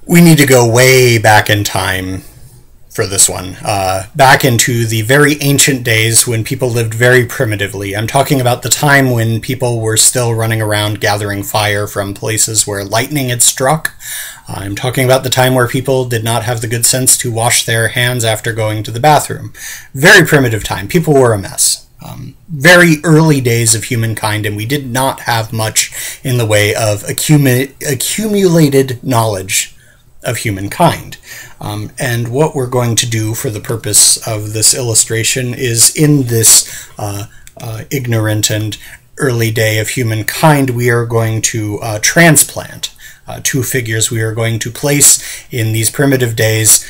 We need to go way back in time for this one. Back into the very ancient days when people lived very primitively. I'm talking about the time when people were still running around gathering fire from places where lightning had struck. I'm talking about the time where people did not have the good sense to wash their hands after going to the bathroom. Very primitive time. People were a mess. Very early days of humankind, and we did not have much in the way of accumulated knowledge of humankind. And what we're going to do for the purpose of this illustration is, in this ignorant and early day of humankind, we are going to transplant two figures. We are going to place in these primitive days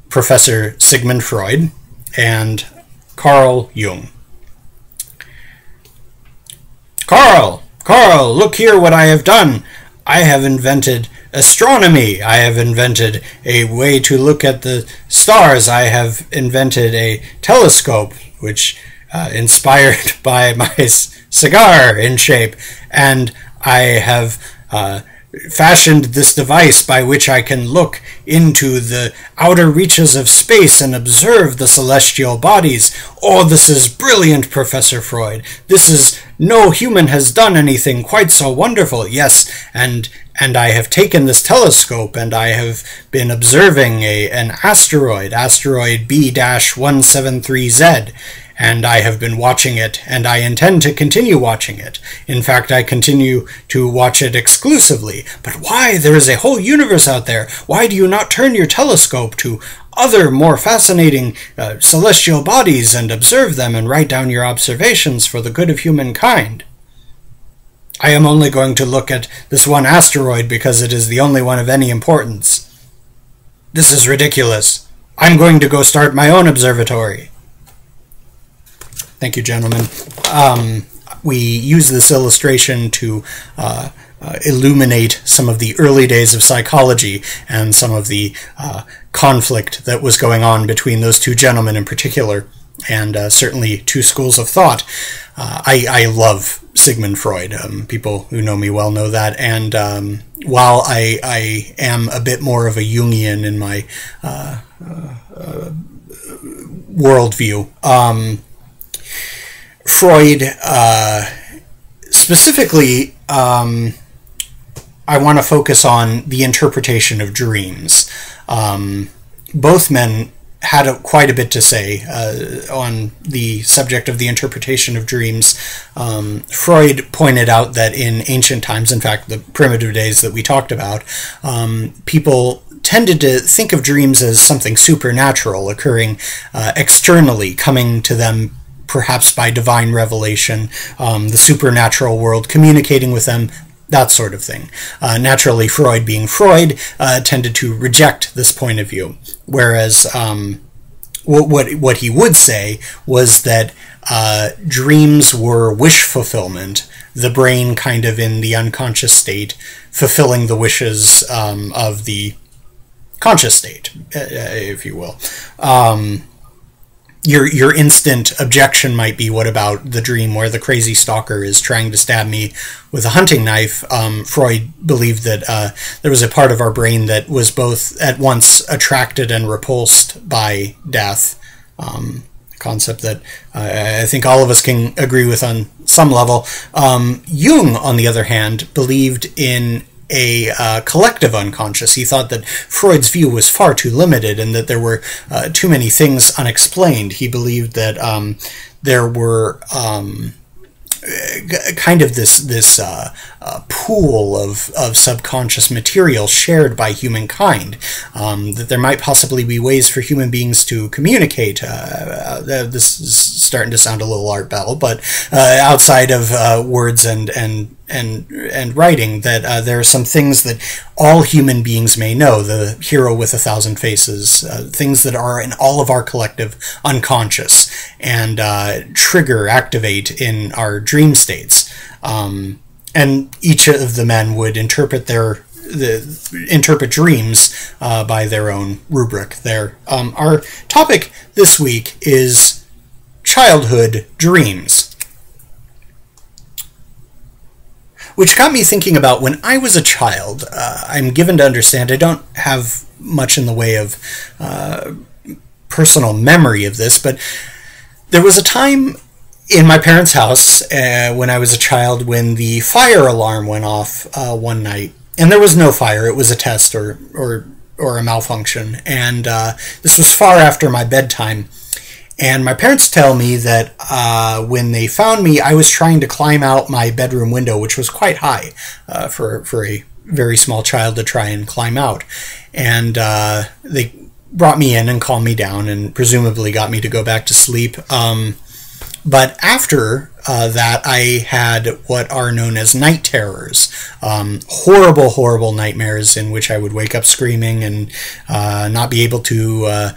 Professor Sigmund Freud and Carl Jung. Carl, look here what I have done. I have invented astronomy. I have invented a way to look at the stars. I have invented a telescope, which inspired by my cigar in shape. And I have fashioned this device by which I can look into the outer reaches of space and observe the celestial bodies. Oh, this is brilliant, Professor Freud. No human has done anything quite so wonderful. Yes, and I have taken this telescope and I have been observing an asteroid B-173Z. And I have been watching it, and I intend to continue watching it. In fact, I continue to watch it exclusively. But why? There is a whole universe out there. Why do you not turn your telescope to other, more fascinating celestial bodies and observe them and write down your observations for the good of humankind? I am only going to look at this one asteroid because it is the only one of any importance. This is ridiculous. I'm going to go start my own observatory. Thank you, gentlemen. We use this illustration to illuminate some of the early days of psychology and some of the conflict that was going on between those two gentlemen in particular, and certainly two schools of thought. I love Sigmund Freud. People who know me well know that, and while I am a bit more of a Jungian in my worldview, Freud, specifically, I want to focus on the interpretation of dreams. Both men had quite a bit to say on the subject of the interpretation of dreams. Freud pointed out that in ancient times, in fact, the primitive days that we talked about, people tended to think of dreams as something supernatural, occurring externally, coming to them perhaps by divine revelation, the supernatural world communicating with them, that sort of thing. Naturally, Freud, being Freud, tended to reject this point of view, whereas what he would say was that dreams were wish fulfillment, the brain kind of in the unconscious state, fulfilling the wishes of the conscious state, if you will. Your instant objection might be, what about the dream where the crazy stalker is trying to stab me with a hunting knife? Freud believed that there was a part of our brain that was both at once attracted and repulsed by death. A concept that I think all of us can agree with on some level. Jung, on the other hand, believed in a collective unconscious. He thought that Freud's view was far too limited and that there were too many things unexplained. He believed that there were kind of this pool of subconscious material shared by humankind, that there might possibly be ways for human beings to communicate. This is starting to sound a little Art Bell, but outside of words and writing, that there are some things that all human beings may know, the hero with 1,000 faces, things that are in all of our collective unconscious and activate in our dream states. And each of the men would interpret dreams by their own rubric. Our topic this week is childhood dreams. which got me thinking about when I was a child. I'm given to understand I don't have much in the way of personal memory of this, but there was a time in my parents' house when I was a child when the fire alarm went off one night, and there was no fire. It was a test or a malfunction, and this was far after my bedtime. And my parents tell me that when they found me, I was trying to climb out my bedroom window, which was quite high for a very small child to try and climb out. And they brought me in and calmed me down and presumably got me to go back to sleep. But after that, I had what are known as night terrors. Horrible, horrible nightmares in which I would wake up screaming and not be able to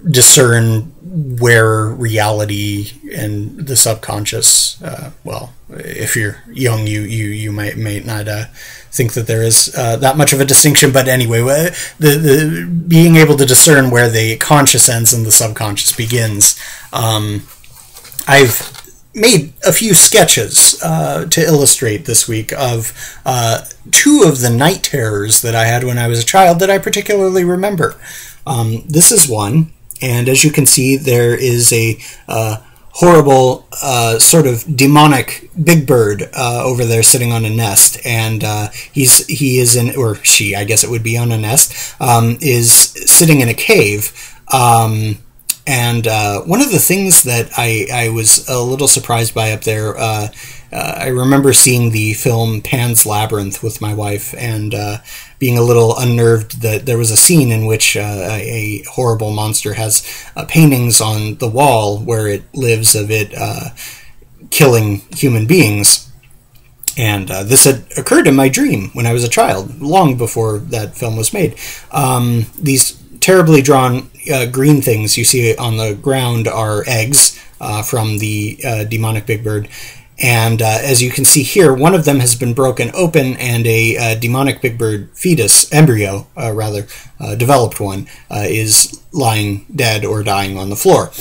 discern where reality and the subconscious, well, if you're young, you may not think that there is that much of a distinction, but anyway, the being able to discern where the conscious ends and the subconscious begins. I've made a few sketches to illustrate this week of two of the night terrors that I had when I was a child that I particularly remember. This is one. And as you can see, there is a horrible sort of demonic big bird over there sitting on a nest, and he is in, or she, I guess it would be on a nest, is sitting in a cave. And one of the things that I was a little surprised by up there, I remember seeing the film Pan's Labyrinth with my wife and being a little unnerved that there was a scene in which a horrible monster has paintings on the wall where it lives of it killing human beings. And this had occurred in my dream when I was a child, long before that film was made. These terribly drawn green things you see on the ground are eggs from the demonic big bird. And as you can see here, one of them has been broken open, and a demonic big bird fetus, embryo, developed one, is lying dead or dying on the floor.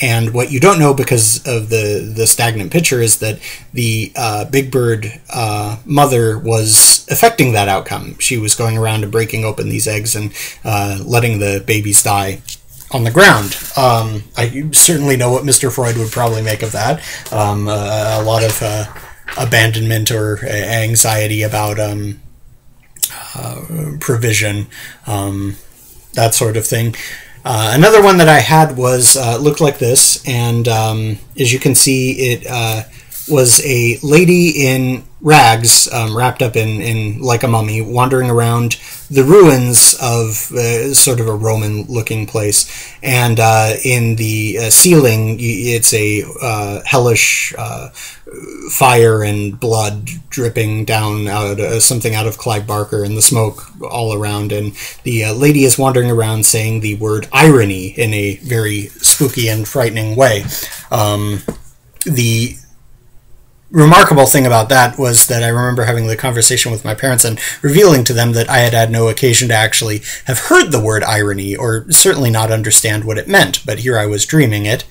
And what you don't know because of the stagnant picture is that the big bird mother was affecting that outcome. She was going around and breaking open these eggs and letting the babies die on the ground. I certainly know what Mr. Freud would probably make of that. A lot of abandonment or anxiety about provision, that sort of thing. Another one that I had was looked like this, and as you can see, it was a lady in rags, wrapped up in like a mummy, wandering around the ruins of sort of a Roman-looking place. And in the ceiling, it's a hellish fire and blood dripping down out something out of Clive Barker, and the smoke all around. And the lady is wandering around saying the word irony in a very spooky and frightening way. The remarkable thing about that was that I remember having the conversation with my parents and revealing to them that I had had no occasion to actually have heard the word irony, or certainly not understand what it meant, but here I was dreaming it.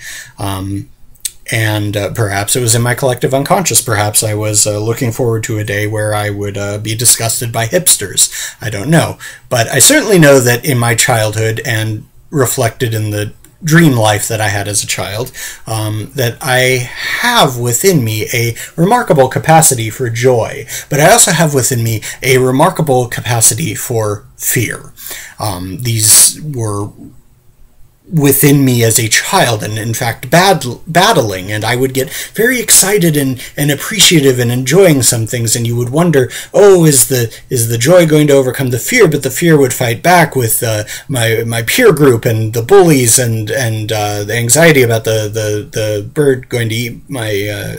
And perhaps it was in my collective unconscious. Perhaps I was looking forward to a day where I would be disgusted by hipsters. I don't know. But I certainly know that in my childhood, and reflected in the dream life that I had as a child, that I have within me a remarkable capacity for joy, but I also have within me a remarkable capacity for fear. These were within me as a child, and in fact battling, and I would get very excited and appreciative and enjoying some things, and you would wonder, oh, is the joy going to overcome the fear? But the fear would fight back with my peer group and the bullies and the anxiety about the bird going to eat my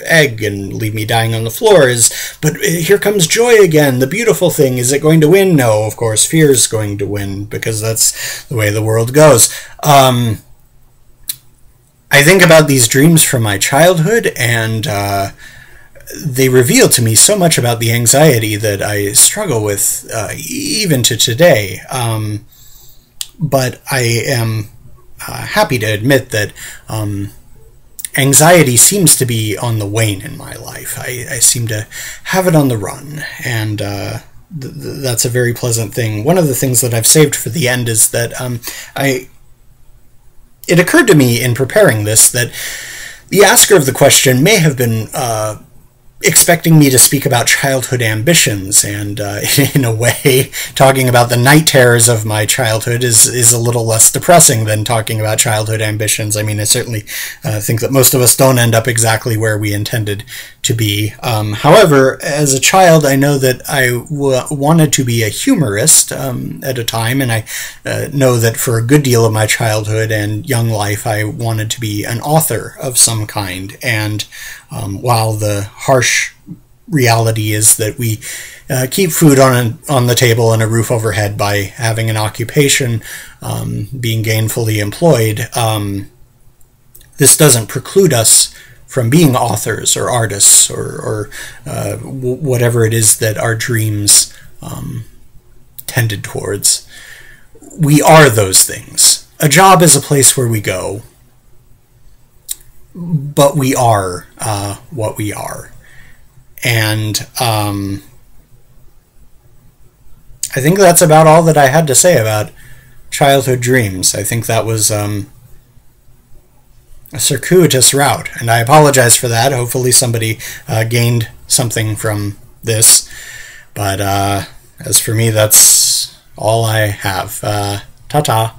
egg and leave me dying on the floor. But here comes joy again, the beautiful thing. Is it going to win? No, of course fear is going to win, because that's the way the world goes. I think about these dreams from my childhood, and they reveal to me so much about the anxiety that I struggle with even to today. But I am happy to admit that anxiety seems to be on the wane in my life. I seem to have it on the run, and that's a very pleasant thing. One of the things that I've saved for the end is that it occurred to me in preparing this that the asker of the question may have been expecting me to speak about childhood ambitions, and in a way, talking about the night terrors of my childhood is a little less depressing than talking about childhood ambitions. I mean, I certainly think that most of us don't end up exactly where we intended to be. However, as a child, I know that I wanted to be a humorist at a time, and I know that for a good deal of my childhood and young life, I wanted to be an author of some kind. And while the harsh reality is that we keep food on the table and a roof overhead by having an occupation, being gainfully employed, this doesn't preclude us from being authors or artists or whatever it is that our dreams tended towards. We are those things. A job is a place where we go, but we are what we are. And I think that's about all that I had to say about childhood dreams. I think that was a circuitous route, and I apologize for that. Hopefully somebody gained something from this. But as for me, that's all I have. Ta-ta.